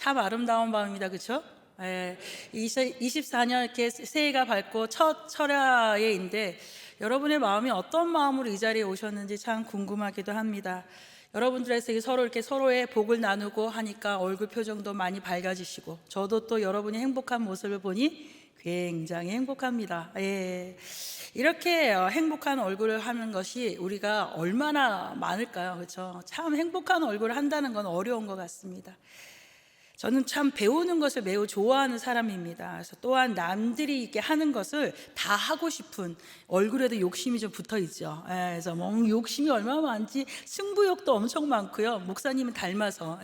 참 아름다운 밤입니다. 그렇죠? 24년 이렇게 새해가 밝고 첫 철야에인데 여러분의 마음이 어떤 마음으로 이 자리에 오셨는지 참 궁금하기도 합니다. 여러분들에서 서로 이렇게 서로의 복을 나누고 하니까 얼굴 표정도 많이 밝아지시고 저도 또 여러분이 행복한 모습을 보니 굉장히 행복합니다. 이렇게 행복한 얼굴을 하는 것이 우리가 얼마나 많을까요? 그렇죠? 참 행복한 얼굴을 한다는 건 어려운 것 같습니다. 저는 참 배우는 것을 매우 좋아하는 사람입니다. 그래서 또한 남들이 이렇게 하는 것을 다 하고 싶은, 얼굴에도 욕심이 좀 붙어 있죠. 그래서 뭐 욕심이 얼마나 많지, 승부욕도 엄청 많고요. 목사님은 닮아서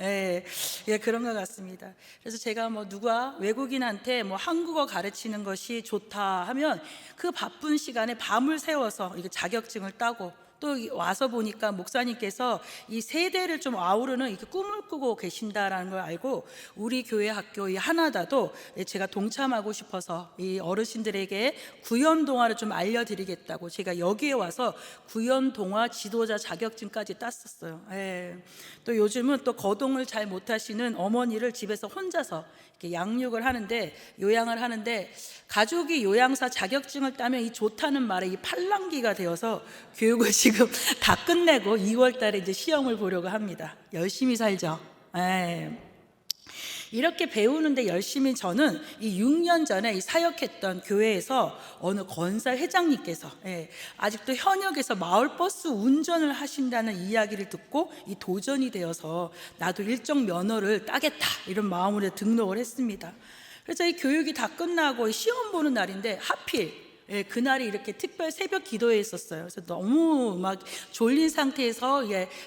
그런 것 같습니다. 그래서 제가 뭐 누가 외국인한테 뭐 한국어 가르치는 것이 좋다 하면 그 바쁜 시간에 밤을 새워서 이게 자격증을 따고 또 와서 보니까 목사님께서 이 세대를 좀 아우르는 이렇게 꿈을 꾸고 계신다라는 걸 알고 우리 교회 학교 이 하나다도 제가 동참하고 싶어서 이 어르신들에게 구연 동화를 좀 알려드리겠다고 제가 여기에 와서 구연 동화 지도자 자격증까지 땄었어요. 또 요즘은 또 거동을 잘 못하시는 어머니를 집에서 혼자서 이렇게 양육을 하는데, 요양을 하는데, 가족이 요양사 자격증을 따면 이 좋다는 말에 이 팔랑귀가 되어서 교육을 지금 다 끝내고 2월 달에 이제 시험을 보려고 합니다. 열심히 살죠. 이렇게 배우는데 열심히 저는 이 6년 전에 이 사역했던 교회에서 어느 건설 회장님께서 아직도 현역에서 마을버스 운전을 하신다는 이야기를 듣고 이 도전이 되어서 나도 일종 면허를 따겠다 이런 마음으로 등록을 했습니다. 그래서 이 교육이 다 끝나고 시험 보는 날인데 하필 그날이 이렇게 특별 새벽 기도회 있었어요. 그래서 너무 막 졸린 상태에서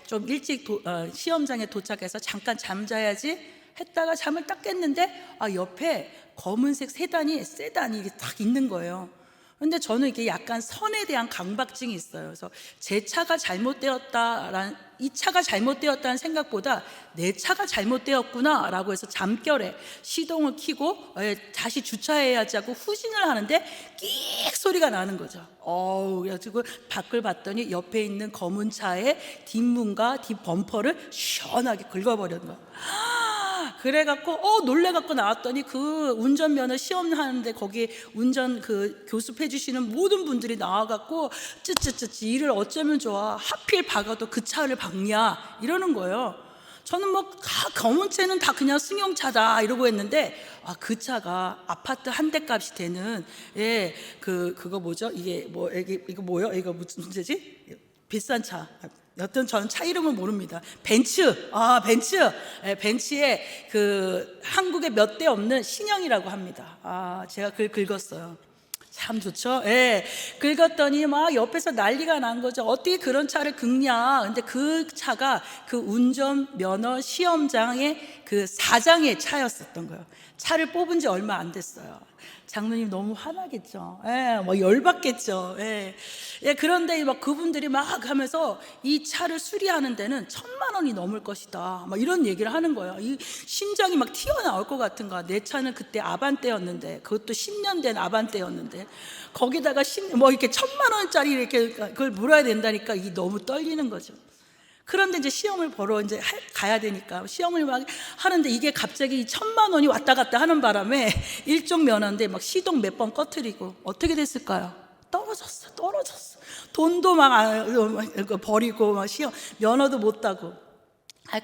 좀 일찍 시험장에 도착해서 잠깐 잠자야지 했다가 잠을 딱 깼는데 옆에 검은색 세단이 이게 딱 있는 거예요. 근데 저는 이게 약간 선에 대한 강박증이 있어요. 그래서 제 차가 잘못되었다라는, 이 차가 잘못되었다는 생각보다 내 차가 잘못되었구나라고 해서 잠결에 시동을 켜고 다시 주차해야지 하고 후진을 하는데 끽 소리가 나는 거죠. 그래가지고 밖을 봤더니 옆에 있는 검은 차의 뒷문과 뒷 범퍼를 시원하게 긁어버린 거예요. 그래갖고 놀래갖고 나왔더니 그 운전면허 시험하는데 거기 운전 그 교습해 주시는 모든 분들이 나와갖고 쯔쯔쯔 이를 어쩌면 좋아, 하필 박아도 그 차를 박냐 이러는 거예요. 저는 뭐 검은 차는 다 그냥 승용차다 이러고 했는데 그 차가 아파트 한 대 값이 되는 그거 뭐죠? 이거 뭐요? 이거 무슨 문제지? 비싼 차. 여튼 저는 차 이름은 모릅니다. 벤츠, 벤츠에 그 한국에 몇 대 없는 신형이라고 합니다. 제가 그걸 긁었어요. 참 좋죠? 긁었더니 막 옆에서 난리가 난 거죠. 어떻게 그런 차를 긁냐? 근데 그 차가 그 운전면허 시험장의 그 사장의 차였었던 거예요. 차를 뽑은 지 얼마 안 됐어요. 장로님 너무 화나겠죠. 뭐 열받겠죠. 그런데 막 그분들이 막 하면서 이 차를 수리하는 데는 1,000만 원이 넘을 것이다. 막 이런 얘기를 하는 거예요. 이 심장이 막 튀어나올 것 같은 거야. 내 차는 그때 아반떼였는데, 그것도 10년 된 아반떼였는데, 거기다가 뭐 이렇게 1,000만 원짜리 이렇게 그걸 물어야 된다니까 이게 너무 떨리는 거죠. 그런데 이제 시험을 보러 이제 가야 되니까 시험을 막 하는데 이게 갑자기 1,000만 원이 왔다 갔다 하는 바람에 일종 면허인데 막 시동 몇 번 꺼트리고 어떻게 됐을까요? 떨어졌어. 돈도 막 버리고 막 시험 면허도 못 따고.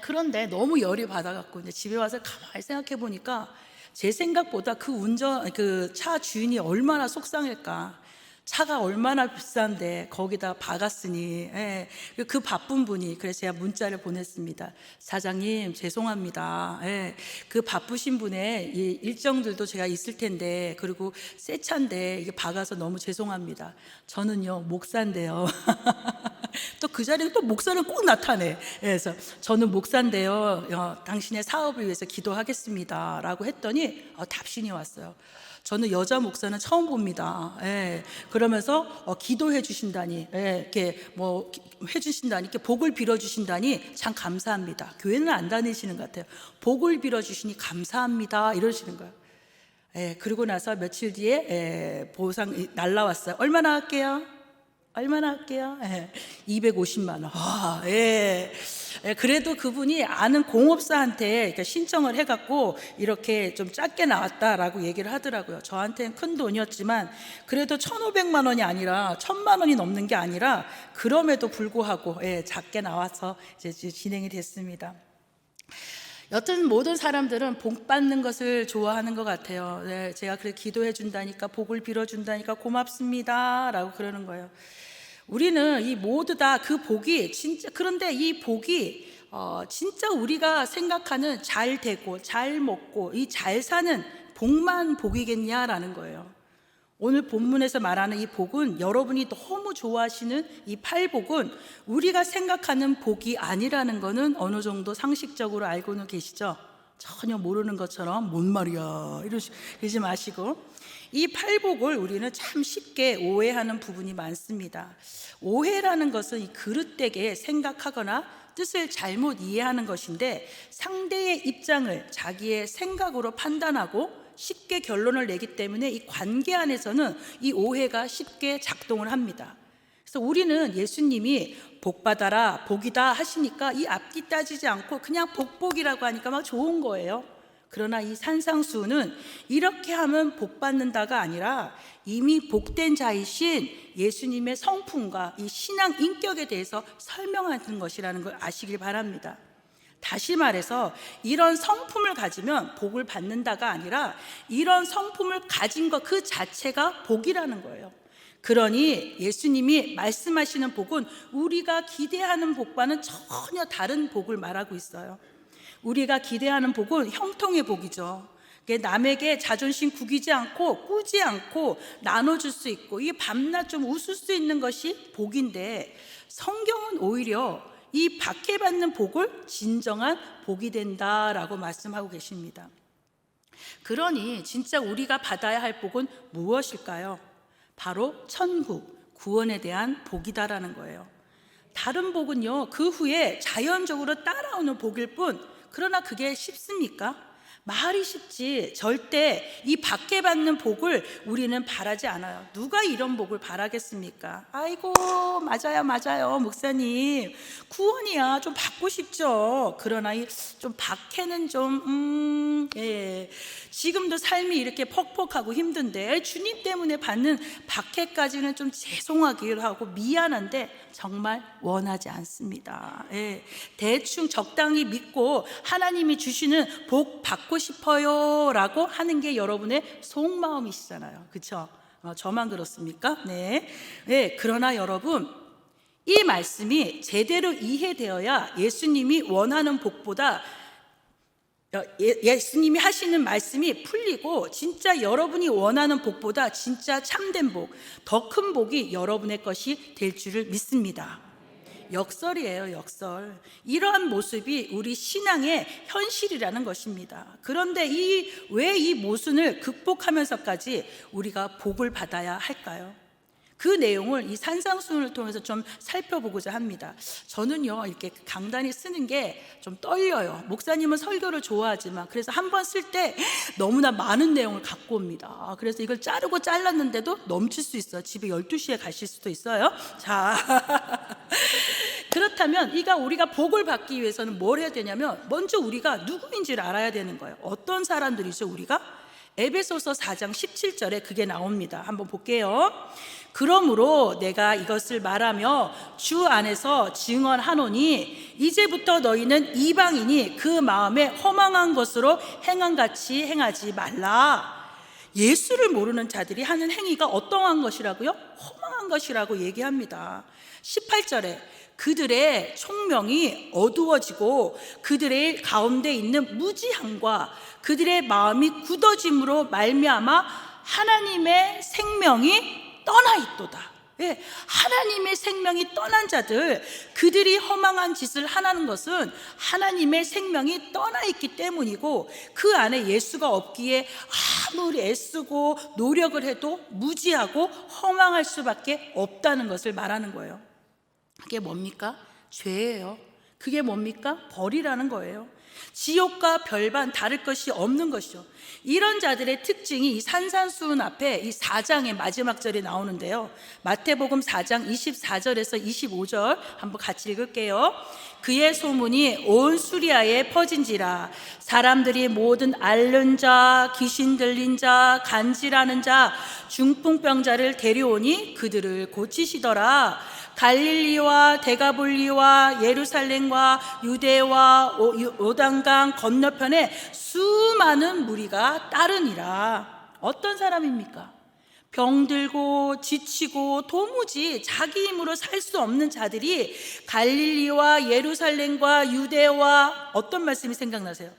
그런데 너무 열이 받아갖고 이제 집에 와서 가만히 생각해 보니까 제 생각보다 그 차 주인이 얼마나 속상할까. 차가 얼마나 비싼데 거기다 박았으니. 그 바쁜 분이, 그래서 제가 문자를 보냈습니다. 사장님 죄송합니다. 그 바쁘신 분의 이 일정들도 제가 있을 텐데, 그리고 새 차인데 이게 박아서 너무 죄송합니다. 저는요 목사인데요. 또 그 자리에 또 목사는 꼭 나타내. 그래서 저는 목사인데요, 당신의 사업을 위해서 기도하겠습니다 라고 했더니 답신이 왔어요. 저는 여자 목사는 처음 봅니다. 그러면서 기도해 주신다니, 이렇게 뭐 해주신다니, 이렇게 복을 빌어 주신다니 참 감사합니다. 교회는 안 다니시는 것 같아요. 복을 빌어 주시니 감사합니다 이러시는 거예요. 그리고 나서 며칠 뒤에 보상 날라왔어요. 얼마나 할게요? 250만 원. 그래도 그분이 아는 공업사한테 신청을 해갖고 이렇게 좀 작게 나왔다라고 얘기를 하더라고요. 저한테는 큰 돈이었지만 그래도 1,500만 원이 아니라 1,000만 원이 넘는 게 아니라 그럼에도 불구하고 작게 나와서 이제 진행이 됐습니다. 여튼 모든 사람들은 복 받는 것을 좋아하는 것 같아요. 제가 그렇게 기도해 준다니까, 복을 빌어 준다니까 고맙습니다 라고 그러는 거예요. 우리는 이 모두 다 그 복이 진짜, 그런데 이 복이 진짜 우리가 생각하는 잘 되고 잘 먹고 이 잘 사는 복만 복이겠냐라는 거예요. 오늘 본문에서 말하는 이 복은, 여러분이 너무 좋아하시는 이 팔복은 우리가 생각하는 복이 아니라는 거는 어느 정도 상식적으로 알고는 계시죠? 전혀 모르는 것처럼 뭔 말이야 이러지 마시고, 이 팔복을 우리는 참 쉽게 오해하는 부분이 많습니다. 오해라는 것은 이 그릇되게 생각하거나 뜻을 잘못 이해하는 것인데, 상대의 입장을 자기의 생각으로 판단하고 쉽게 결론을 내기 때문에 이 관계 안에서는 이 오해가 쉽게 작동을 합니다. 그래서 우리는 예수님이 복 받아라, 복이다 하시니까 이 앞뒤 따지지 않고 그냥 복복이라고 하니까 막 좋은 거예요. 그러나 이 산상수훈은 이렇게 하면 복 받는다가 아니라 이미 복된 자이신 예수님의 성품과 이 신앙 인격에 대해서 설명하는 것이라는 걸 아시길 바랍니다. 다시 말해서 이런 성품을 가지면 복을 받는다가 아니라 이런 성품을 가진 것 그 자체가 복이라는 거예요. 그러니 예수님이 말씀하시는 복은 우리가 기대하는 복과는 전혀 다른 복을 말하고 있어요. 우리가 기대하는 복은 형통의 복이죠. 남에게 자존심 구기지 않고 꾸지 않고 나눠줄 수 있고 이 밤낮 좀 웃을 수 있는 것이 복인데, 성경은 오히려 이 박해받는 복을 진정한 복이 된다라고 말씀하고 계십니다. 그러니 진짜 우리가 받아야 할 복은 무엇일까요? 바로 천국, 구원에 대한 복이다라는 거예요. 다른 복은요, 그 후에 자연적으로 따라오는 복일 뿐, 그러나 그게 쉽습니까? 말이 쉽지 절대 이 박해받는 복을 우리는 바라지 않아요. 누가 이런 복을 바라겠습니까? 아이고 맞아요 목사님, 구원이야 좀 받고 싶죠. 그러나 좀 박해는 좀 지금도 삶이 이렇게 퍽퍽하고 힘든데 주님 때문에 받는 박해까지는 좀 죄송하기도 하고 미안한데 정말 원하지 않습니다. 대충 적당히 믿고 하나님이 주시는 복 받고 싶어요 라고 하는 게 여러분의 속마음이시잖아요. 그렇죠? 저만 그렇습니까? 네. 그러나 여러분, 이 말씀이 제대로 이해되어야 예수님이 원하는 복보다 예수님이 하시는 말씀이 풀리고 진짜 여러분이 원하는 복보다 진짜 참된 복, 더 큰 복이 여러분의 것이 될 줄을 믿습니다. 역설이에요, 역설. 이러한 모습이 우리 신앙의 현실이라는 것입니다. 그런데 왜 이 모순을 극복하면서까지 우리가 복을 받아야 할까요? 그 내용을 이 산상수훈을 통해서 좀 살펴보고자 합니다. 저는요, 이렇게 강단이 쓰는 게 좀 떨려요. 목사님은 설교를 좋아하지만 그래서 한 번 쓸 때 너무나 많은 내용을 갖고 옵니다. 그래서 이걸 자르고 잘랐는데도 넘칠 수 있어요. 집에 12시에 가실 수도 있어요. 자, 그렇다면 우리가 복을 받기 위해서는 뭘 해야 되냐면, 먼저 우리가 누구인지를 알아야 되는 거예요. 어떤 사람들이죠, 우리가? 에베소서 4장 17절에 그게 나옵니다. 한번 볼게요. 그러므로 내가 이것을 말하며 주 안에서 증언하노니 이제부터 너희는 이방인이 그 마음에 허망한 것으로 행함같이 행하지 말라. 예수를 모르는 자들이 하는 행위가 어떠한 것이라고요? 허망한 것이라고 얘기합니다. 18절에 그들의 총명이 어두워지고 그들의 가운데 있는 무지함과 그들의 마음이 굳어짐으로 말미암아 하나님의 생명이 떠나 있도다. 하나님의 생명이 떠난 자들, 그들이 허망한 짓을 하는 것은 하나님의 생명이 떠나 있기 때문이고, 그 안에 예수가 없기에 아무리 애쓰고 노력을 해도 무지하고 허망할 수밖에 없다는 것을 말하는 거예요. 그게 뭡니까? 죄예요. 그게 뭡니까? 벌이라는 거예요. 지옥과 별반 다를 것이 없는 것이죠. 이런 자들의 특징이 이 산산수훈 앞에 이 4장의 마지막 절에 나오는데요. 마태복음 4장 24절에서 25절 한번 같이 읽을게요. 그의 소문이 온 수리아에 퍼진지라. 사람들이 모든 앓는 자, 귀신 들린 자, 간질하는 자, 중풍병자를 데려오니 그들을 고치시더라. 갈릴리와 데가볼리와 예루살렘과 유대와 요단강 건너편에 수많은 무리가 따르니라. 어떤 사람입니까? 병들고 지치고 도무지 자기 힘으로 살 수 없는 자들이 갈릴리와 예루살렘과 유대와 어떤 말씀이 생각나세요?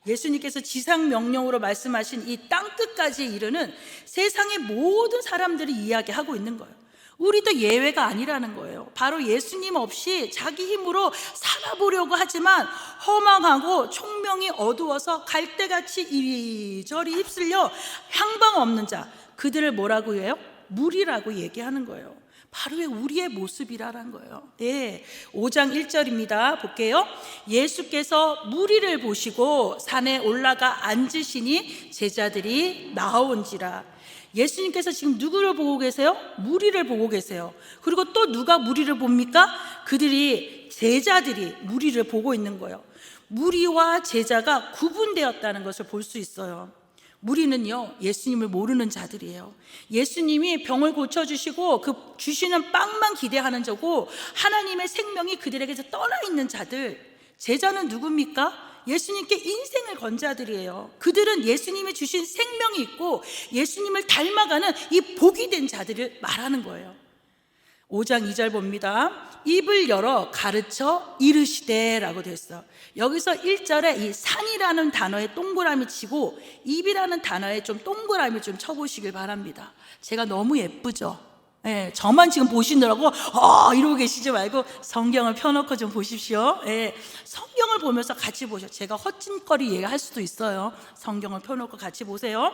예수님께서 지상 명령으로 말씀하신 이 땅끝까지 이르는 세상의 모든 사람들이 이야기하고 있는 거예요. 우리도 예외가 아니라는 거예요. 바로 예수님 없이 자기 힘으로 살아보려고 하지만 허망하고 총명이 어두워서 갈대같이 이리저리 휩쓸려 향방 없는 자, 그들을 뭐라고 해요? 무리라고 얘기하는 거예요. 바로 우리의 모습이라는 거예요. 네, 5장 1절입니다. 볼게요. 예수께서 무리를 보시고 산에 올라가 앉으시니 제자들이 나온지라. 예수님께서 지금 누구를 보고 계세요? 무리를 보고 계세요. 그리고 또 누가 무리를 봅니까? 제자들이 무리를 보고 있는 거예요. 무리와 제자가 구분되었다는 것을 볼 수 있어요. 무리는요, 예수님을 모르는 자들이에요. 예수님이 병을 고쳐주시고 그 주시는 빵만 기대하는 자고 하나님의 생명이 그들에게서 떠나 있는 자들. 제자는 누굽니까? 예수님께 인생을 건 자들이에요. 그들은 예수님이 주신 생명이 있고 예수님을 닮아가는 이 복이 된 자들을 말하는 거예요. 5장 2절 봅니다. 입을 열어 가르쳐 이르시되 라고 됐어. 여기서 1절에 이 산이라는 단어에 동그라미 치고 입이라는 단어에 좀 동그라미 좀 쳐보시길 바랍니다. 제가 너무 예쁘죠? 예, 저만 지금 보시느라고 이러고 계시지 말고 성경을 펴놓고 좀 보십시오. 예, 성경을 보면서 같이 보셔. 제가 헛짓거리 얘기할 수도 있어요. 성경을 펴놓고 같이 보세요.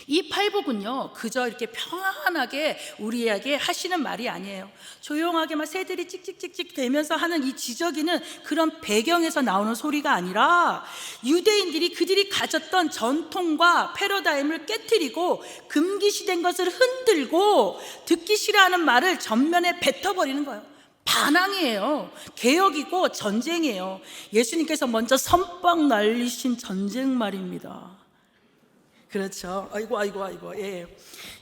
이 팔복은요, 그저 이렇게 평안하게 우리에게 하시는 말이 아니에요. 조용하게 막 새들이 찍찍찍찍 대면서 하는 이 지저귀는 그런 배경에서 나오는 소리가 아니라 유대인들이 그들이 가졌던 전통과 패러다임을 깨트리고 금기시된 것을 흔들고 듣기 싫어하는 말을 전면에 뱉어버리는 거예요. 반항이에요. 개혁이고 전쟁이에요. 예수님께서 먼저 선빵 날리신 전쟁 말입니다. 그렇죠. 아이고. 예.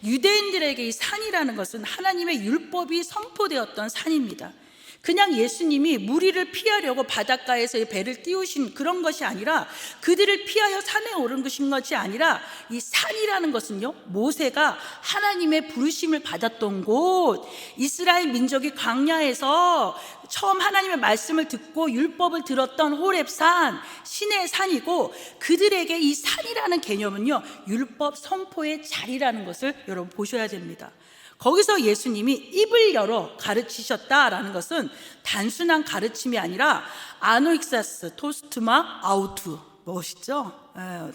유대인들에게 이 산이라는 것은 하나님의 율법이 선포되었던 산입니다. 그냥 예수님이 무리를 피하려고 바닷가에서 배를 띄우신 그런 것이 아니라 그들을 피하여 산에 오른 것이 아니라 이 산이라는 것은요, 모세가 하나님의 부르심을 받았던 곳, 이스라엘 민족이 광야에서 처음 하나님의 말씀을 듣고 율법을 들었던 호렙산, 신의 산이고, 그들에게 이 산이라는 개념은요, 율법 선포의 자리라는 것을 여러분 보셔야 됩니다. 거기서 예수님이 입을 열어 가르치셨다라는 것은 단순한 가르침이 아니라 아노익사스 토스트마 아우투, 멋있죠?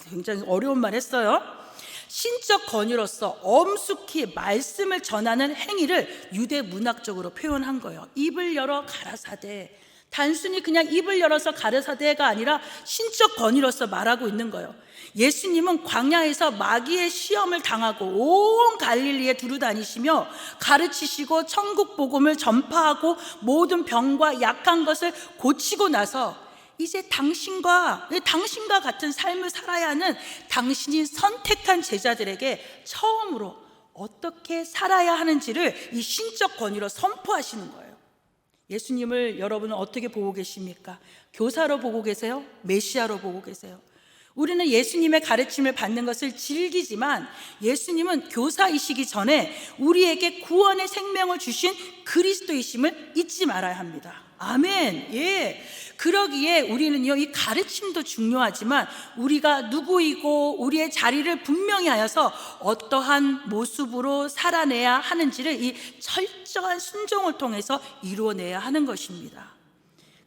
굉장히 어려운 말 했어요. 신적 권위로서 엄숙히 말씀을 전하는 행위를 유대 문학적으로 표현한 거예요. 입을 열어 가라사대. 단순히 그냥 입을 열어서 가라사대가 아니라 신적 권위로서 말하고 있는 거예요. 예수님은 광야에서 마귀의 시험을 당하고 온 갈릴리에 두루다니시며 가르치시고 천국 복음을 전파하고 모든 병과 약한 것을 고치고 나서 이제 당신과 같은 삶을 살아야 하는 당신이 선택한 제자들에게 처음으로 어떻게 살아야 하는지를 이 신적 권위로 선포하시는 거예요. 예수님을 여러분은 어떻게 보고 계십니까? 교사로 보고 계세요? 메시아로 보고 계세요? 우리는 예수님의 가르침을 받는 것을 즐기지만 예수님은 교사이시기 전에 우리에게 구원의 생명을 주신 그리스도이심을 잊지 말아야 합니다. 아멘. 예. 그러기에 우리는요, 이 가르침도 중요하지만 우리가 누구이고 우리의 자리를 분명히 하여서 어떠한 모습으로 살아내야 하는지를 이 철저한 순종을 통해서 이루어내야 하는 것입니다.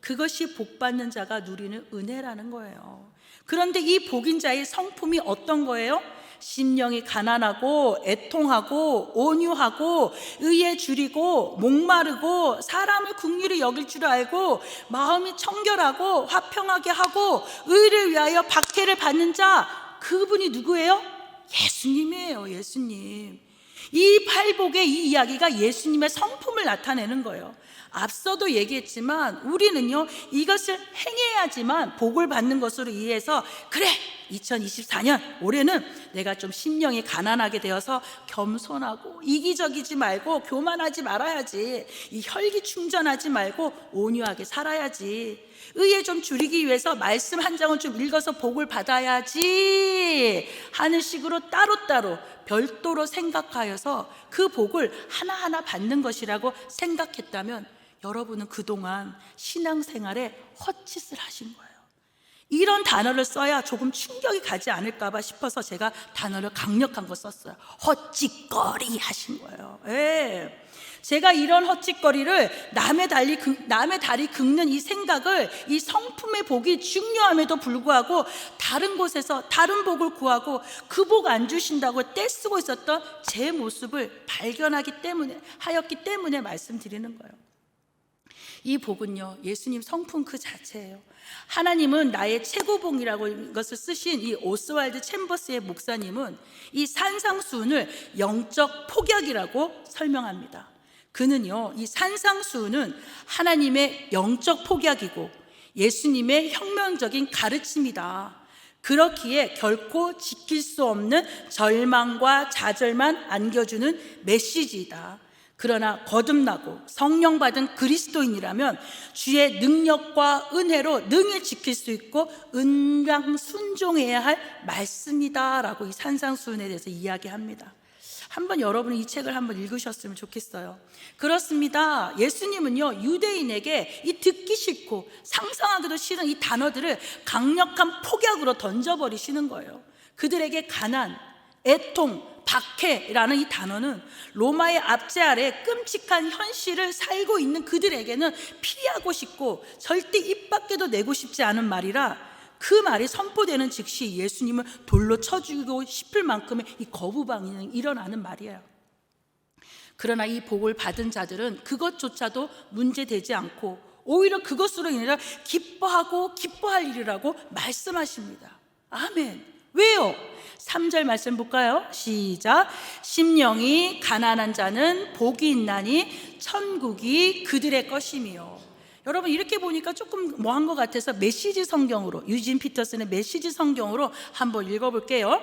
그것이 복받는 자가 누리는 은혜라는 거예요. 그런데 이 복인 자의 성품이 어떤 거예요? 심령이 가난하고 애통하고 온유하고 의에 줄이고 목마르고 사람을 긍휼히 여길 줄 알고 마음이 청결하고 화평하게 하고 의를 위하여 박해를 받는 자, 그분이 누구예요? 예수님이에요. 예수님. 이 팔복의 이 이야기가 예수님의 성품을 나타내는 거예요. 앞서도 얘기했지만 우리는요, 이것을 행해야지만 복을 받는 것으로 이해해서, 그래 2024년 올해는 내가 좀 심령이 가난하게 되어서 겸손하고 이기적이지 말고 교만하지 말아야지, 이 혈기 충전하지 말고 온유하게 살아야지, 의에 좀 줄이기 위해서 말씀 한 장을 좀 읽어서 복을 받아야지 하는 식으로 따로따로 별도로 생각하여서 그 복을 하나하나 받는 것이라고 생각했다면 여러분은 그동안 신앙생활에 헛짓을 하신 거예요. 이런 단어를 써야 조금 충격이 가지 않을까 봐 싶어서 제가 단어를 강력한 거 썼어요. 헛짓거리 하신 거예요. 예. 제가 이런 헛짓거리를 남의 다리 긁는 이 생각을, 이 성품의 복이 중요함에도 불구하고 다른 곳에서 다른 복을 구하고 그 복 안 주신다고 떼쓰고 있었던 제 모습을 하였기 때문에 말씀드리는 거예요. 이 복은요, 예수님 성품 그 자체예요. 하나님은 나의 최고봉이라고 이것을 쓰신 이 오스왈드 챔버스의 목사님은 이 산상수훈을 영적 폭약이라고 설명합니다. 그는요, 이 산상수훈은 하나님의 영적 폭약이고 예수님의 혁명적인 가르침이다. 그렇기에 결코 지킬 수 없는 절망과 좌절만 안겨주는 메시지이다. 그러나 거듭나고 성령 받은 그리스도인이라면 주의 능력과 은혜로 능히 지킬 수 있고 은강 순종해야 할 말씀이다 라고 이 산상수훈에 대해서 이야기합니다. 한번 여러분이 이 책을 한번 읽으셨으면 좋겠어요. 그렇습니다. 예수님은요, 유대인에게 이 듣기 싫고 상상하기도 싫은 이 단어들을 강력한 폭약으로 던져버리시는 거예요. 그들에게 가난, 애통, 박해라는 이 단어는 로마의 압제 아래 끔찍한 현실을 살고 있는 그들에게는 피하고 싶고 절대 입 밖에도 내고 싶지 않은 말이라, 그 말이 선포되는 즉시 예수님을 돌로 쳐 죽이고 싶을 만큼의 이 거부반응이 일어나는 말이에요. 그러나 이 복을 받은 자들은 그것조차도 문제되지 않고 오히려 그것으로 인해 기뻐하고 기뻐할 일이라고 말씀하십니다. 아멘. 왜요? 3절 말씀 볼까요? 시작. 심령이 가난한 자는 복이 있나니 천국이 그들의 것이며. 여러분, 이렇게 보니까 조금 뭐한 것 같아서 메시지 성경으로, 유진 피터슨의 메시지 성경으로 한번 읽어볼게요.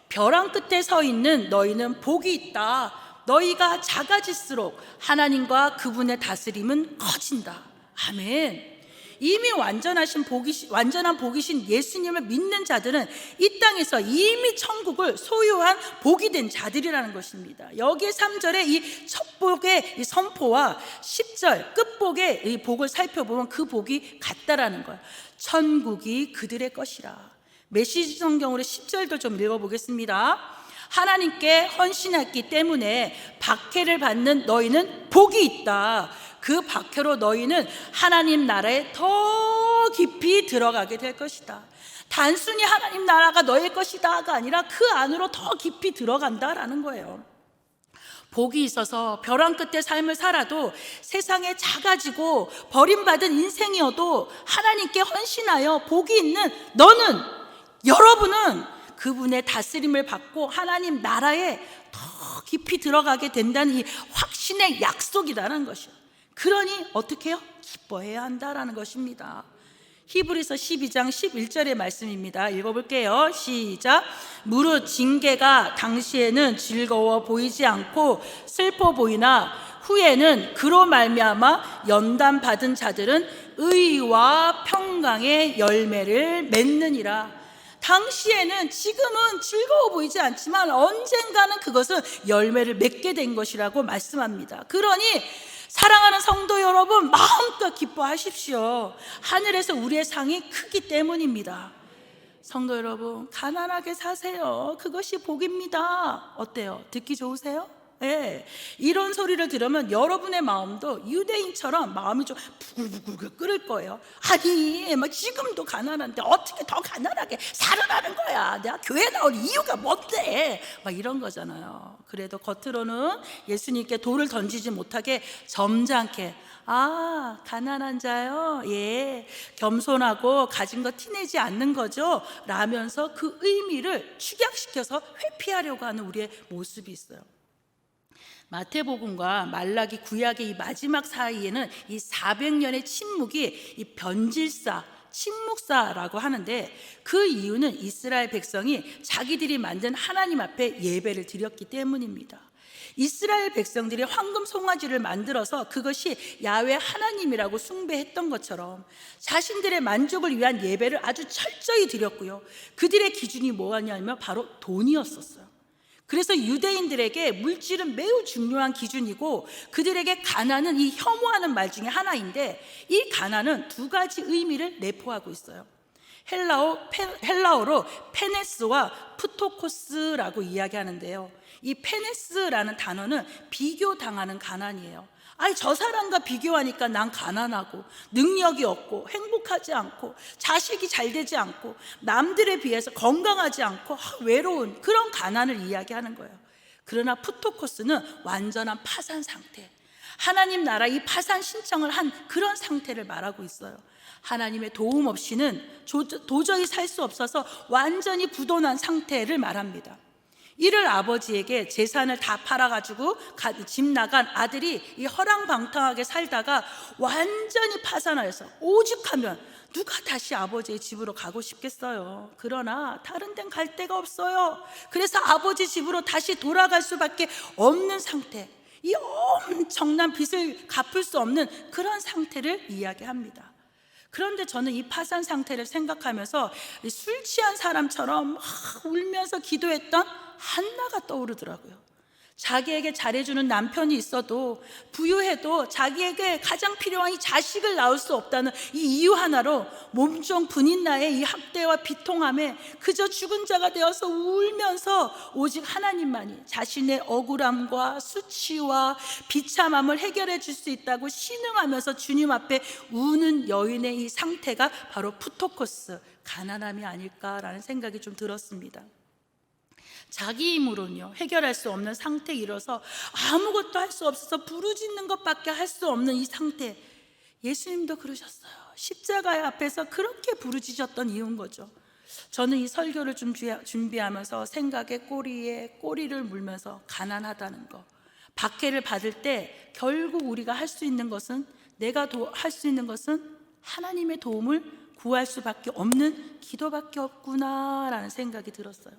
벼랑 끝에 서 있는 너희는 복이 있다. 너희가 작아질수록 하나님과 그분의 다스림은 커진다. 아멘. 이미 완전한 복이신 예수님을 믿는 자들은 이 땅에서 이미 천국을 소유한 복이 된 자들이라는 것입니다. 여기에 3절의 이 첫 복의 이 선포와 10절 끝복의 이 복을 살펴보면 그 복이 같다라는 거예요. 천국이 그들의 것이라. 메시지 성경으로 10절도 좀 읽어보겠습니다. 하나님께 헌신했기 때문에 박해를 받는 너희는 복이 있다. 그 박해로 너희는 하나님 나라에 더 깊이 들어가게 될 것이다. 단순히 하나님 나라가 너의 것이다가 아니라 그 안으로 더 깊이 들어간다라는 거예요. 복이 있어서 벼랑 끝에 삶을 살아도 세상에 작아지고 버림받은 인생이어도 하나님께 헌신하여 복이 있는 너는, 여러분은 그분의 다스림을 받고 하나님 나라에 더 깊이 들어가게 된다는 이 확신의 약속이라는 것이요. 그러니 어떻게 해요? 기뻐해야 한다라는 것입니다. 히브리서 12장 11절의 말씀입니다. 읽어볼게요. 시작. 무릇 징계가 당시에는 즐거워 보이지 않고 슬퍼 보이나 후에는 그로 말미암아 연단 받은 자들은 의와 평강의 열매를 맺느니라. 당시에는, 지금은 즐거워 보이지 않지만 언젠가는 그것은 열매를 맺게 된 것이라고 말씀합니다. 그러니 사랑하는 성도 여러분, 마음껏 기뻐하십시오. 하늘에서 우리의 상이 크기 때문입니다. 성도 여러분, 가난하게 사세요. 그것이 복입니다. 어때요? 듣기 좋으세요? 예, 이런 소리를 들으면 여러분의 마음도 유대인처럼 마음이 좀 부글부글 끓을 거예요. 아니, 막 지금도 가난한데 어떻게 더 가난하게 살아나는 거야? 내가 교회 나올 이유가 뭔데? 막 이런 거잖아요. 그래도 겉으로는 예수님께 돌을 던지지 못하게 점잖게, 아, 가난한 자요? 예, 겸손하고 가진 거 티내지 않는 거죠? 라면서 그 의미를 축약시켜서 회피하려고 하는 우리의 모습이 있어요. 마태복음과 말라기 구약의 이 마지막 사이에는 이 400년의 침묵이 이 변질사, 침묵사라고 하는데, 그 이유는 이스라엘 백성이 자기들이 만든 하나님 앞에 예배를 드렸기 때문입니다. 이스라엘 백성들이 황금 송아지를 만들어서 그것이 야훼 하나님이라고 숭배했던 것처럼 자신들의 만족을 위한 예배를 아주 철저히 드렸고요, 그들의 기준이 뭐냐면 바로 돈이었었어요. 그래서 유대인들에게 물질은 매우 중요한 기준이고, 그들에게 가난은 이 혐오하는 말 중에 하나인데, 이 가난은 두 가지 의미를 내포하고 있어요. 헬라어로 페네스와 푸토코스라고 이야기하는데요, 이 페네스라는 단어는 비교당하는 가난이에요. 아니, 저 사람과 비교하니까 난 가난하고 능력이 없고 행복하지 않고 자식이 잘 되지 않고 남들에 비해서 건강하지 않고 외로운 그런 가난을 이야기하는 거예요. 그러나 푸토코스는 완전한 파산 상태, 하나님 나라 이 파산 신청을 한 그런 상태를 말하고 있어요. 하나님의 도움 없이는 도저히 살 수 없어서 완전히 부도난 상태를 말합니다. 이를 아버지에게 재산을 다 팔아가지고 집 나간 아들이 이 허랑방탕하게 살다가 완전히 파산하여서 오죽하면 누가 다시 아버지의 집으로 가고 싶겠어요. 그러나 다른 데는 갈 데가 없어요. 그래서 아버지 집으로 다시 돌아갈 수밖에 없는 상태, 이 엄청난 빚을 갚을 수 없는 그런 상태를 이야기합니다. 그런데 저는 이 파산 상태를 생각하면서 술 취한 사람처럼 울면서 기도했던 한나가 떠오르더라고요. 자기에게 잘해주는 남편이 있어도, 부유해도 자기에게 가장 필요한 이 자식을 낳을 수 없다는 이 이유 하나로 몸종 분인나의 이 학대와 비통함에 그저 죽은 자가 되어서 울면서 오직 하나님만이 자신의 억울함과 수치와 비참함을 해결해 줄 수 있다고 신앙하면서 주님 앞에 우는 여인의 이 상태가 바로 푸토코스, 가난함이 아닐까라는 생각이 좀 들었습니다. 자기 힘으로는요 해결할 수 없는 상태에 이르러서 아무것도 할 수 없어서 부르짖는 것밖에 할 수 없는 이 상태, 예수님도 그러셨어요. 십자가의 앞에서 그렇게 부르짖었던 이유인 거죠. 저는 이 설교를 준비하면서 생각의 꼬리에 꼬리를 물면서 가난하다는 거, 박해를 받을 때 결국 우리가 할 수 있는 것은, 내가 할 수 있는 것은 하나님의 도움을 구할 수밖에 없는 기도밖에 없구나라는 생각이 들었어요.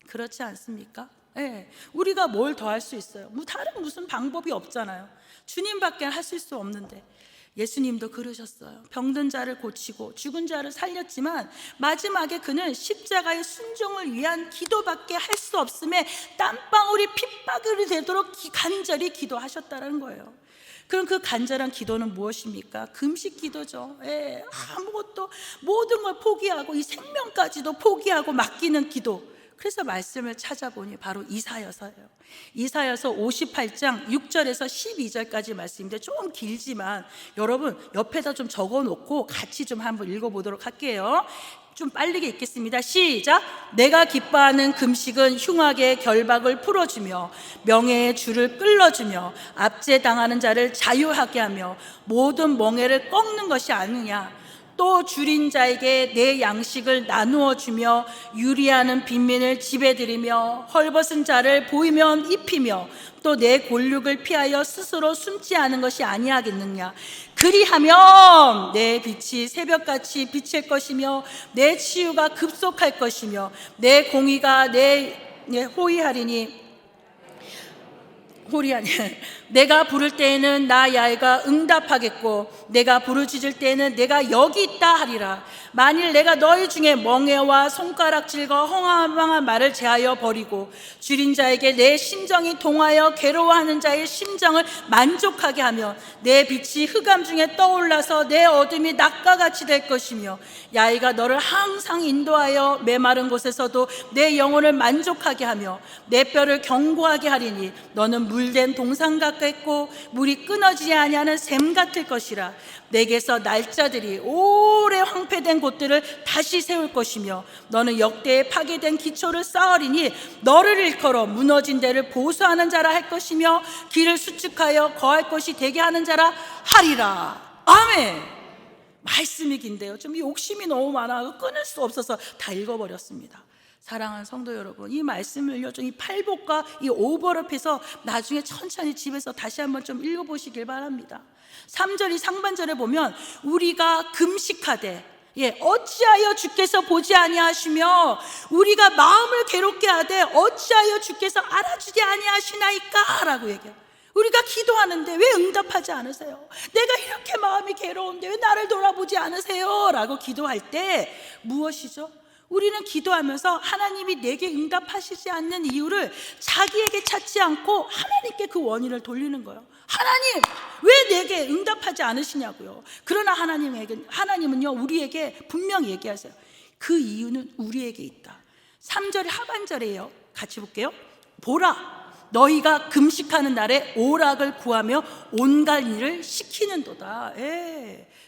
그렇지 않습니까? 네, 우리가 뭘 더 할 수 있어요? 다른 무슨 방법이 없잖아요. 주님밖에 하실 수 없는데. 예수님도 그러셨어요. 병든 자를 고치고 죽은 자를 살렸지만 마지막에 그는 십자가의 순종을 위한 기도밖에 할 수 없음에 땀방울이 핏방울이 되도록 간절히 기도하셨다는 거예요. 그럼 그 간절한 기도는 무엇입니까? 금식 기도죠. 예, 아무것도, 모든 걸 포기하고 이 생명까지도 포기하고 맡기는 기도. 그래서 말씀을 찾아보니 바로 이사야서예요. 이사야서 58장 6절에서 12절까지 말씀인데 좀 길지만 여러분 옆에다 좀 적어놓고 같이 좀 한번 읽어보도록 할게요. 좀 빠르게 읽겠습니다. 시작. 내가 기뻐하는 금식은 흉악의 결박을 풀어주며 명예의 줄을 끌어주며 압제당하는 자를 자유하게 하며 모든 멍에를 꺾는 것이 아니냐. 또 줄인 자에게 내 양식을 나누어 주며 유리하는 빈민을 집에 들이며 헐벗은 자를 보이면 입히며 또 내 골육을 피하여 스스로 숨지 않은 것이 아니하겠느냐. 그리하면 내 빛이 새벽같이 비칠 것이며 내 치유가 급속할 것이며 내 공의가 내 호의하리니 내가 부를 때에는 나 야훼가 응답하겠고 내가 부르짖을 때에는 내가 여기 있다 하리라. 만일 내가 너희 중에 멍에와 손가락질과 허망한 말을 제하여 버리고 줄인 자에게 내 심정이 동하여 괴로워하는 자의 심정을 만족하게 하며 내 빛이 흑암 중에 떠올라서 내 어둠이 낮과 같이 될 것이며 야훼가 너를 항상 인도하여 메마른 곳에서도 내 영혼을 만족하게 하며 내 뼈를 견고하게 하리니 너는 물된 동산 같겠고 물이 끊어지지 아니하는 샘 같을 것이라. 내게서 날짜들이 오래 황폐된 곳들을 다시 세울 것이며 너는 역대에 파괴된 기초를 쌓으리니 너를 일컬어 무너진 데를 보수하는 자라 할 것이며 길을 수축하여 거할 것이 되게 하는 자라 하리라. 아멘. 말씀이 긴데요, 좀 욕심이 너무 많아 끊을 수 없어서 다 읽어버렸습니다. 사랑하는 성도 여러분, 이 말씀을요, 이 팔복과 이 오버랩해서 나중에 천천히 집에서 다시 한번 좀 읽어보시길 바랍니다. 3절 이 상반절에 보면 우리가 금식하되 어찌하여 주께서 보지 아니하시며 우리가 마음을 괴롭게 하되 어찌하여 주께서 알아주지 아니하시나이까 라고 얘기해요. 우리가 기도하는데 왜 응답하지 않으세요? 내가 이렇게 마음이 괴로운데 왜 나를 돌아보지 않으세요? 라고 기도할 때 무엇이죠? 우리는 기도하면서 하나님이 내게 응답하시지 않는 이유를 자기에게 찾지 않고 하나님께 그 원인을 돌리는 거예요. 하나님, 왜 내게 응답하지 않으시냐고요. 그러나 하나님은요, 우리에게 분명히 얘기하세요. 그 이유는 우리에게 있다. 3절 하반절에요, 같이 볼게요. 보라, 너희가 금식하는 날에 오락을 구하며 온갖 일을 시키는도다.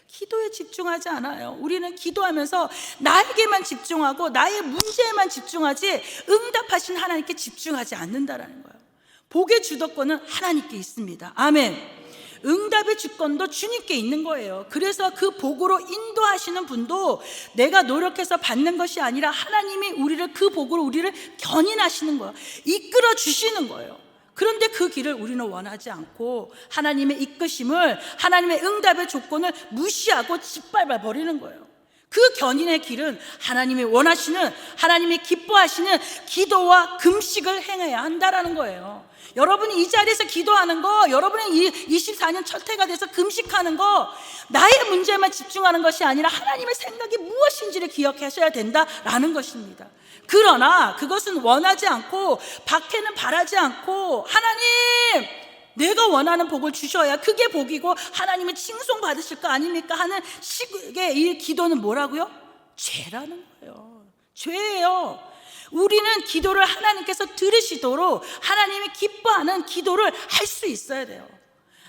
기도에 집중하지 않아요. 우리는 기도하면서 나에게만 집중하고 나의 문제에만 집중하지 응답하신 하나님께 집중하지 않는다라는 거예요. 복의 주도권은 하나님께 있습니다. 아멘. 응답의 주권도 주님께 있는 거예요. 그래서 그 복으로 인도하시는 분도 내가 노력해서 받는 것이 아니라 하나님이 그 복으로 우리를 견인하시는 거예요. 이끌어 주시는 거예요. 그런데 그 길을 우리는 원하지 않고 하나님의 이끄심을, 하나님의 응답의 조건을 무시하고 짓밟아 버리는 거예요. 그 견인의 길은 하나님이 원하시는, 하나님이 기뻐하시는 기도와 금식을 행해야 한다라는 거예요. 여러분이 이 자리에서 기도하는 거, 여러분이 24년 첫 해가 돼서 금식하는 거, 나의 문제만 집중하는 것이 아니라 하나님의 생각이 무엇인지를 기억하셔야 된다라는 것입니다. 그러나 그것은 원하지 않고, 밖에는 바라지 않고, 하나님, 내가 원하는 복을 주셔야 그게 복이고 하나님의 칭송 받으실 거 아닙니까 하는 식의 이 기도는 뭐라고요? 죄라는 거예요. 죄예요. 우리는 기도를 하나님께서 들으시도록 하나님이 기뻐하는 기도를 할 수 있어야 돼요.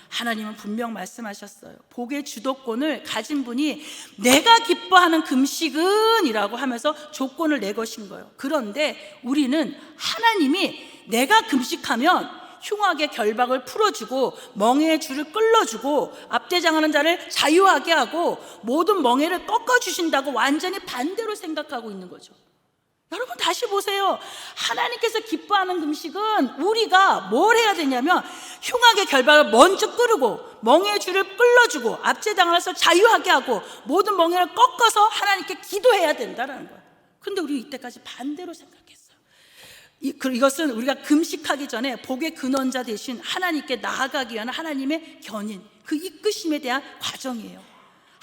하나님은 분명 말씀하셨어요. 복의 주도권을 가진 분이 내가 기뻐하는 금식은 이라고 하면서 조건을 내거신 거예요. 그런데 우리는 하나님이 내가 금식하면 흉악의 결박을 풀어주고 멍에의 줄을 끌어주고 압대장하는 자를 자유하게 하고 모든 멍에를 꺾어주신다고 완전히 반대로 생각하고 있는 거죠. 여러분 다시 보세요. 하나님께서 기뻐하는 금식은 우리가 뭘 해야 되냐면 흉악의 결박을 먼저 끌고 멍에의 줄을 끌어주고 압제당해서 자유하게 하고 모든 멍에를 꺾어서 하나님께 기도해야 된다는 거예요. 근데 우리 이때까지 반대로 생각했어요. 이것은 우리가 금식하기 전에 복의 근원자 대신 하나님께 나아가기 위한 하나님의 견인, 그 이끄심에 대한 과정이에요.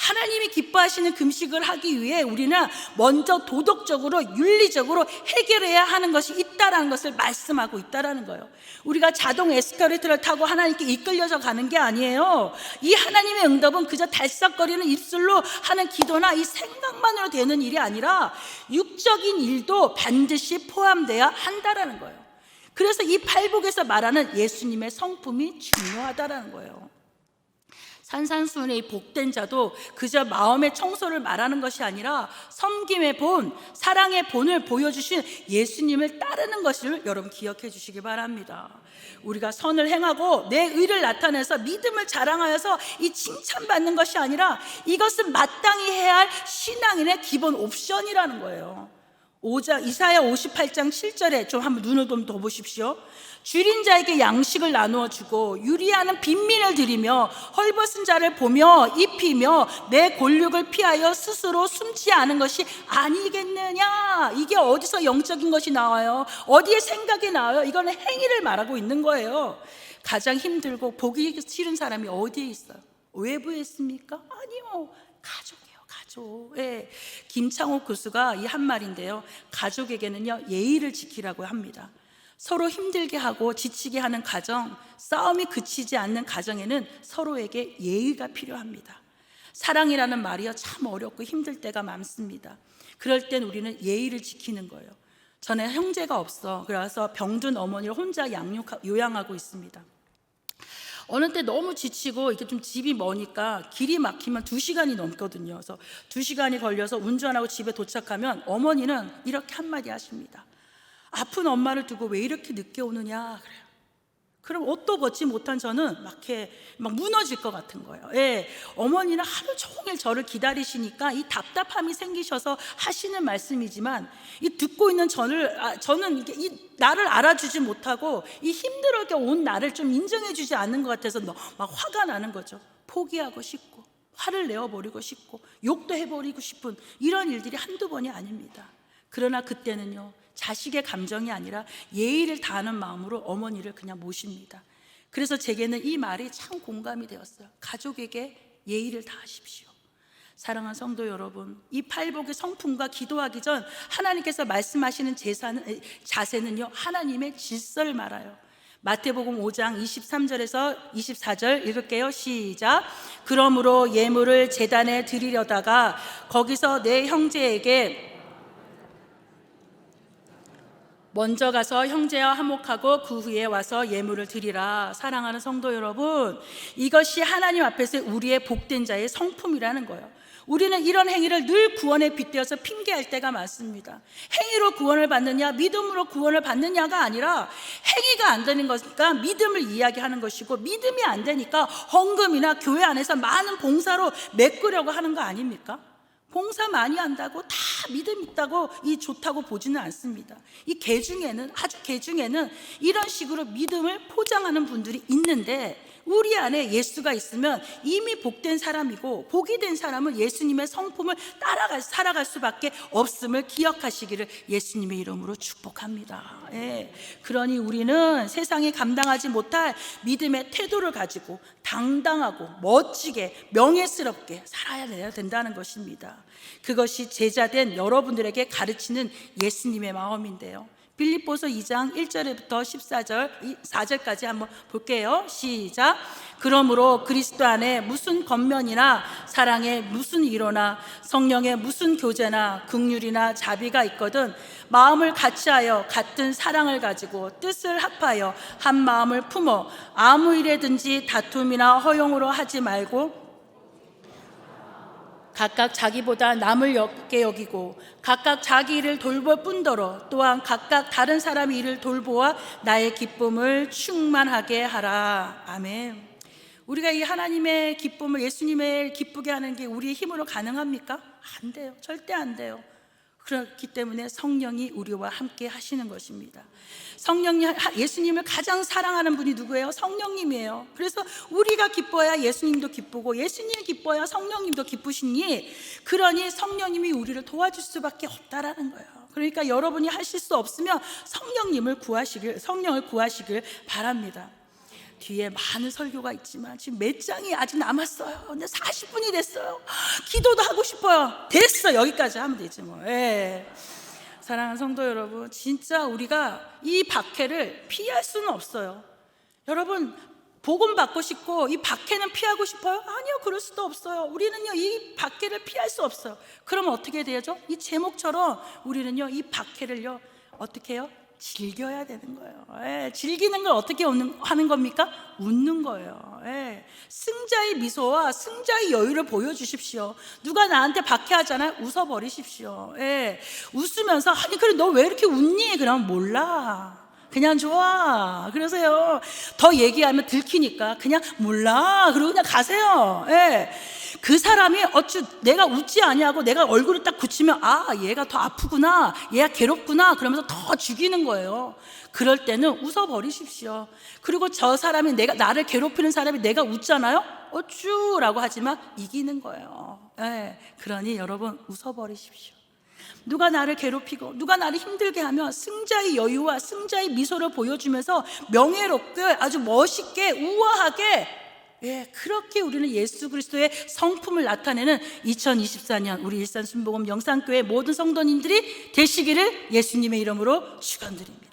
하나님이 기뻐하시는 금식을 하기 위해 우리는 먼저 도덕적으로 윤리적으로 해결해야 하는 것이 있다라는 것을 말씀하고 있다라는 거예요. 우리가 자동 에스컬레이터를 타고 하나님께 이끌려서 가는 게 아니에요. 이 하나님의 응답은 그저 달싹거리는 입술로 하는 기도나 이 생각만으로 되는 일이 아니라 육적인 일도 반드시 포함돼야 한다라는 거예요. 그래서 이 팔복에서 말하는 예수님의 성품이 중요하다라는 거예요. 산산수훈의 복된 자도 그저 마음의 청소를 말하는 것이 아니라 섬김의 본, 사랑의 본을 보여주신 예수님을 따르는 것을 여러분 기억해 주시기 바랍니다. 우리가 선을 행하고 내 의를 나타내서 믿음을 자랑하여서 이 칭찬받는 것이 아니라 이것은 마땅히 해야 할 신앙인의 기본 옵션이라는 거예요. 이사야 58장 7절에 좀 한번 눈을 좀 더 보십시오. 줄인 자에게 양식을 나누어 주고 유리하는 빈민을 드리며 헐벗은 자를 보며 입히며 내 골육을 피하여 스스로 숨지 않은 것이 아니겠느냐. 이게 어디서 영적인 것이 나와요? 어디에 생각이 나와요? 이거는 행위를 말하고 있는 거예요. 가장 힘들고 보기 싫은 사람이 어디에 있어요? 외부에 있습니까? 아니요, 가족이에요. 가족. 예. 김창옥 교수가 이 한 말인데요, 가족에게는요 예의를 지키라고 합니다. 서로 힘들게 하고 지치게 하는 가정, 싸움이 그치지 않는 가정에는 서로에게 예의가 필요합니다. 사랑이라는 말이요 참 어렵고 힘들 때가 많습니다. 그럴 땐 우리는 예의를 지키는 거예요. 전에 형제가 없어. 그래서 병든 어머니를 혼자 요양하고 있습니다. 어느 때 너무 지치고 이렇게 좀 집이 머니까 길이 막히면 2시간이 넘거든요. 그래서 2시간이 걸려서 운전하고 집에 도착하면 어머니는 이렇게 한마디 하십니다. 아픈 엄마를 두고 왜 이렇게 늦게 오느냐 그래요. 그럼 옷도 벗지 못한 저는 막 무너질 것 같은 거예요. 예, 어머니는 하루 종일 저를 기다리시니까 이 답답함이 생기셔서 하시는 말씀이지만 이 듣고 있는 저는 이게 이 나를 알아주지 못하고 이 힘들게 온 나를 좀 인정해주지 않는 것 같아서 막 화가 나는 거죠. 포기하고 싶고 화를 내어버리고 싶고 욕도 해버리고 싶은 이런 일들이 한두 번이 아닙니다. 그러나 그때는요, 자식의 감정이 아니라 예의를 다하는 마음으로 어머니를 그냥 모십니다. 그래서 제게는 이 말이 참 공감이 되었어요. 가족에게 예의를 다하십시오. 사랑하는 성도 여러분, 이 팔복의 성품과 기도하기 전 하나님께서 말씀하시는 자세는요, 하나님의 질서를 말아요. 마태복음 5장 23절에서 24절 읽을게요. 시작. 그러므로 예물을 제단에 드리려다가 거기서 내 형제에게 먼저 가서 형제와 화목하고 그 후에 와서 예물을 드리라. 사랑하는 성도 여러분, 이것이 하나님 앞에서 우리의 복된 자의 성품이라는 거예요. 우리는 이런 행위를 늘 구원에 빗대어서 핑계할 때가 많습니다. 행위로 구원을 받느냐 믿음으로 구원을 받느냐가 아니라 행위가 안 되는 거니까 믿음을 이야기하는 것이고, 믿음이 안 되니까 헌금이나 교회 안에서 많은 봉사로 메꾸려고 하는 거 아닙니까? 봉사 많이 한다고 다 믿음 있다고 이 좋다고 보지는 않습니다. 이 아주 개중에는 이런 식으로 믿음을 포장하는 분들이 있는데, 우리 안에 예수가 있으면 이미 복된 사람이고, 복이 된 사람은 예수님의 성품을 살아갈 수밖에 없음을 기억하시기를 예수님의 이름으로 축복합니다. 예. 그러니 우리는 세상이 감당하지 못할 믿음의 태도를 가지고 당당하고 멋지게 명예스럽게 살아야 된다는 것입니다. 그것이 제자된 여러분들에게 가르치는 예수님의 마음인데요. 빌립보서 2장 1절부터 4절까지 한번 볼게요. 시작. 그러므로 그리스도 안에 무슨 겉면이나 사랑에 무슨 위로나 성령의 무슨 교제나 긍휼이나 자비가 있거든 마음을 같이하여 같은 사랑을 가지고 뜻을 합하여 한 마음을 품어 아무 일에든지 다툼이나 허용으로 하지 말고 각각 자기보다 남을 역게 여기고 각각 자기 일을 돌볼 뿐더러 또한 각각 다른 사람의 일을 돌보아 나의 기쁨을 충만하게 하라. 아멘. 우리가 이 하나님의 기쁨을, 예수님을 기쁘게 하는 게 우리의 힘으로 가능합니까? 안 돼요. 절대 안 돼요. 그렇기 때문에 성령이 우리와 함께 하시는 것입니다. 예수님을 가장 사랑하는 분이 누구예요? 성령님이에요. 그래서 우리가 기뻐야 예수님도 기쁘고 예수님이 기뻐야 성령님도 기쁘시니, 그러니 성령님이 우리를 도와줄 수밖에 없다라는 거예요. 그러니까 여러분이 하실 수 없으면 성령을 구하시길 바랍니다. 뒤에 많은 설교가 있지만 지금 몇 장이 아직 남았어요. 근데 40분이 됐어요. 기도도 하고 싶어요. 됐어. 여기까지 하면 되지 뭐. 예. 사랑하는 성도 여러분, 진짜 우리가 이 박해를 피할 수는 없어요. 여러분, 복음 받고 싶고 이 박해는 피하고 싶어요? 아니요, 그럴 수도 없어요. 우리는요, 이 박해를 피할 수 없어요. 그러면 어떻게 되죠? 이 제목처럼 우리는요, 이 박해를요, 어떻게 해요? 즐겨야 되는 거예요. 예, 즐기는 걸 어떻게 하는 겁니까? 웃는 거예요. 예, 승자의 미소와 승자의 여유를 보여주십시오. 누가 나한테 박해하잖아요. 웃어버리십시오. 예, 웃으면서 아니 그래 너 왜 이렇게 웃니? 그러면 몰라. 그냥 좋아. 그러세요. 더 얘기하면 들키니까 그냥 몰라. 그러고 그냥 가세요. 예. 그 사람이 내가 웃지 아니하고 내가 얼굴을 딱 굳히면 얘가 더 아프구나, 얘가 괴롭구나 그러면서 더 죽이는 거예요. 그럴 때는 웃어버리십시오. 그리고 저 사람이 나를 괴롭히는 사람이 내가 웃잖아요. 어쭈라고 하지만 이기는 거예요. 예. 그러니 여러분 웃어버리십시오. 누가 나를 괴롭히고 누가 나를 힘들게 하면 승자의 여유와 승자의 미소를 보여주면서 명예롭게 아주 멋있게 우아하게, 그렇게 우리는 예수 그리스도의 성품을 나타내는 2024년 우리 일산순복음 영상교회 모든 성도님들이 되시기를 예수님의 이름으로 축원드립니다.